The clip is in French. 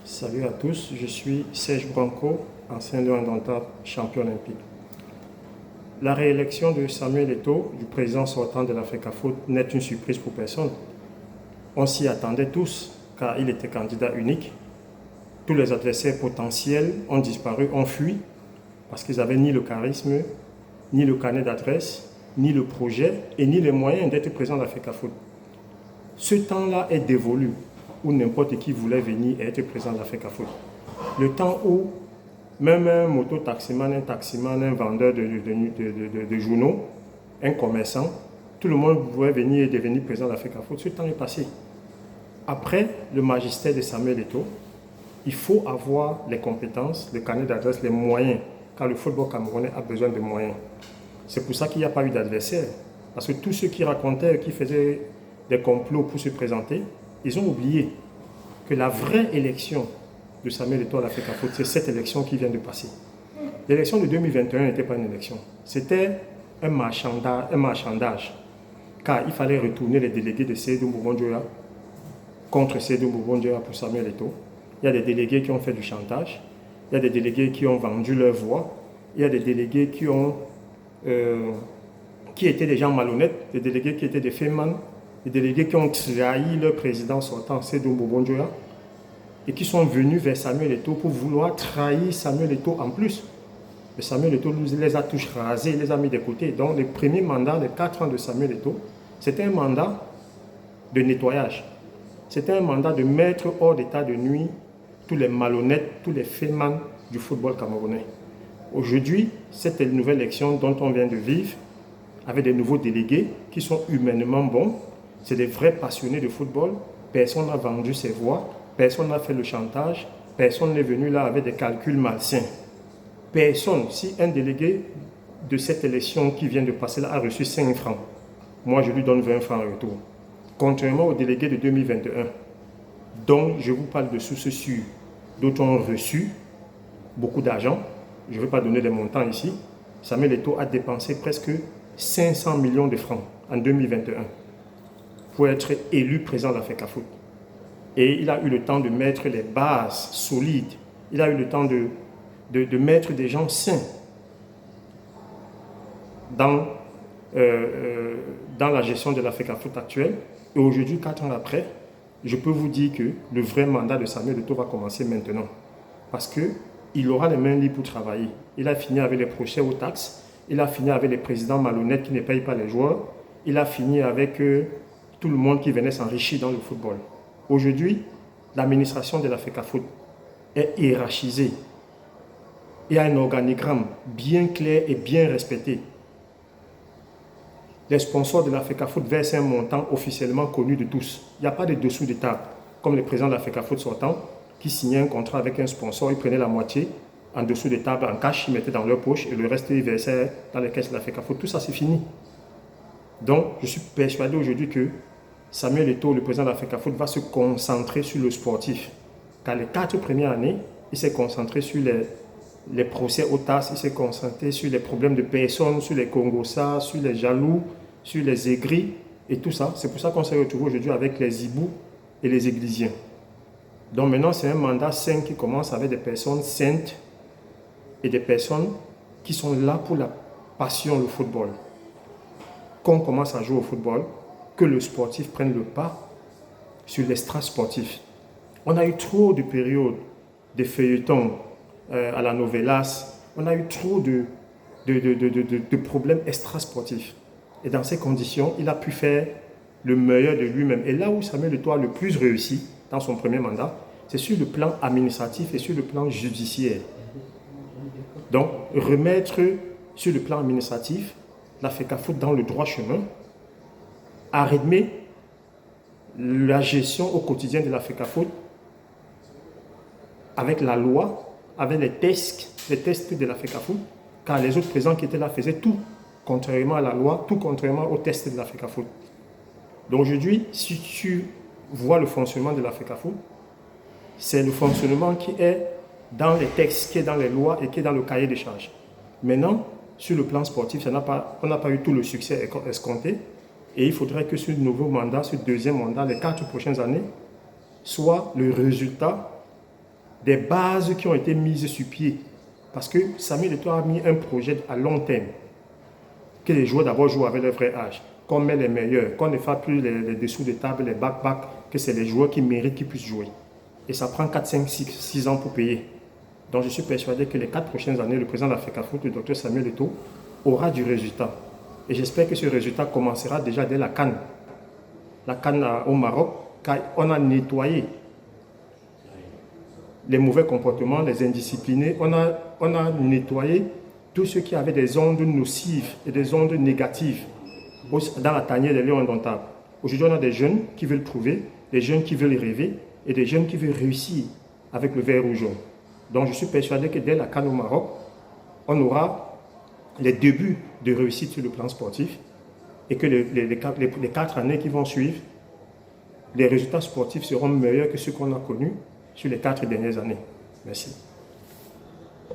Salut à tous, je suis Serge Branco, ancien de indomptable champion olympique. La réélection de Samuel Eto'o, du président sortant de l'Africafoot, n'est une surprise pour personne. On s'y attendait tous, car il était candidat unique. Tous les adversaires potentiels ont disparu, ont fui, parce qu'ils n'avaient ni le charisme, ni le carnet d'adresse, ni le projet, et ni les moyens d'être président de l'Africafoot. Ce temps-là est dévolu, où n'importe qui voulait venir et être président de l'Africafoot. Le temps où même un moto-taximan, un vendeur de journaux, un commerçant, tout le monde pouvait venir et devenir président de l'Africafoot. Ce temps est passé. Après le magistère de Samuel Eto'o, il faut avoir les compétences, le carnet d'adresse, les moyens, car le football camerounais a besoin de moyens. C'est pour ça qu'il n'y a pas eu d'adversaire. Parce que tous ceux qui racontaient, qui faisaient des complots pour se présenter, ils ont oublié que la vraie élection de Samuel Eto'o à l'Africafoot, c'est cette élection qui vient de passer. L'élection de 2021 n'était pas une élection, c'était un marchandage, car il fallait retourner les délégués de Seydou Mboumoundioya contre Seydou Mboumoundioya pour Samuel Eto'o. Il y a des délégués qui ont fait du chantage, il y a des délégués qui ont vendu leur voix, il y a des délégués qui étaient des gens malhonnêtes, des délégués qui étaient des fémans, des délégués qui ont trahi leur président sortant, Seydou Mboumoundioya, et qui sont venus vers Samuel Eto'o pour vouloir trahir Samuel Eto'o en plus. Mais Samuel Eto'o les a tous rasés, les a mis de côté. Donc le premier mandat, les 4 ans de Samuel Eto'o, c'était un mandat de nettoyage. C'était un mandat de mettre hors d'état de nuit tous les malhonnêtes, tous les fémans du football camerounais. Aujourd'hui, cette nouvelle élection dont on vient de vivre, avec des nouveaux délégués qui sont humainement bons, c'est des vrais passionnés de football. Personne n'a vendu ses voix, personne n'a fait le chantage, personne n'est venu là avec des calculs malsains. Personne, si un délégué de cette élection qui vient de passer là a reçu 5 francs, moi je lui donne 20 francs en retour. Contrairement aux délégués de 2021, dont je vous parle de sources sûres, d'autres ont reçu beaucoup d'argent. Je ne vais pas donner des montants ici. Samuel Eto'o a dépensé presque 500 millions de francs en 2021 pour être élu président de l'Africafoot. Et il a eu le temps de mettre les bases solides. Il a eu le temps de mettre des gens sains dans la gestion de l'Africafoot actuelle. Et aujourd'hui, 4 ans après, je peux vous dire que le vrai mandat de Samuel Eto'o va commencer maintenant. Parce qu'il aura les mains libres pour travailler. Il a fini avec les procès aux taxes. Il a fini avec les présidents malhonnêtes qui ne payent pas les joueurs. Il a fini avec tout le monde qui venait s'enrichir dans le football. Aujourd'hui, l'administration de l'Africafoot est hiérarchisée. Il y a un organigramme bien clair et bien respecté. Les sponsors de l'Africafoot versent un montant officiellement connu de tous. Il n'y a pas de dessous de table, comme les présidents de l'Africafoot sortant, qui signaient un contrat avec un sponsor, ils prenaient la moitié en dessous des tables en cash, ils mettaient dans leur poche et le reste ils versaient dans les caisses de l'Africafoot. Tout ça c'est fini. Donc je suis persuadé aujourd'hui que Samuel Eto'o, le président de l'Africafoot, va se concentrer sur le sportif. Car les 4 premières années, il s'est concentré sur les procès aux tasses, il s'est concentré sur les problèmes de personnes, sur les Congossas, sur les jaloux, sur les aigris et tout ça. C'est pour ça qu'on s'est retrouvé aujourd'hui avec les hiboux et les églisiens. Donc maintenant, c'est un mandat sain qui commence avec des personnes saintes et des personnes qui sont là pour la passion, le football. Qu'on commence à jouer au football, que le sportif prenne le pas sur l'extra-sportif. On a eu trop de périodes de feuilletons à la novelas, on a eu trop de problèmes extra-sportifs. Et dans ces conditions, il a pu faire le meilleur de lui-même. Et là où Samuel Eto'o a le plus réussi dans son premier mandat, c'est sur le plan administratif et sur le plan judiciaire. Donc, remettre sur le plan administratif l'Africafoot dans le droit chemin, à rythmer la gestion au quotidien de l'Africafoot avec la loi, avec les tests de l'Africafoot, car les autres présidents qui étaient là faisaient tout contrairement à la loi, tout contrairement aux tests de l'Africafoot. Donc aujourd'hui, si tu vois le fonctionnement de l'Africafoot, c'est le fonctionnement qui est dans les textes, qui est dans les lois et qui est dans le cahier des charges. Maintenant, sur le plan sportif, on n'a pas eu tout le succès escompté. Et il faudrait que ce nouveau mandat, ce deuxième mandat, les 4 prochaines années, soit le résultat des bases qui ont été mises sur pied. Parce que Samuel Eto'o a mis un projet à long terme. Que les joueurs d'abord jouent avec leur vrai âge, qu'on met les meilleurs, qu'on ne fasse plus les dessous de table, les back-back, que c'est les joueurs qui méritent qu'ils puissent jouer. Et ça prend 4, 5, 6 ans pour payer. Donc je suis persuadé que les 4 prochaines années, le président de la FECAFOOT, le Dr Samuel Eto'o, aura du résultat. Et j'espère que ce résultat commencera déjà dès la CAN. La CAN au Maroc, car on a nettoyé les mauvais comportements, les indisciplinés, on a nettoyé tous ceux qui avaient des ondes nocives et des ondes négatives dans la tanière des lions indomptables. Aujourd'hui, on a des jeunes qui veulent prouver, des jeunes qui veulent rêver et des jeunes qui veulent réussir avec le vert rouge. Donc, je suis persuadé que dès la CAN au Maroc, on aura les débuts de réussite sur le plan sportif et que les 4 années qui vont suivre, les résultats sportifs seront meilleurs que ceux qu'on a connus sur les 4 dernières années. Merci.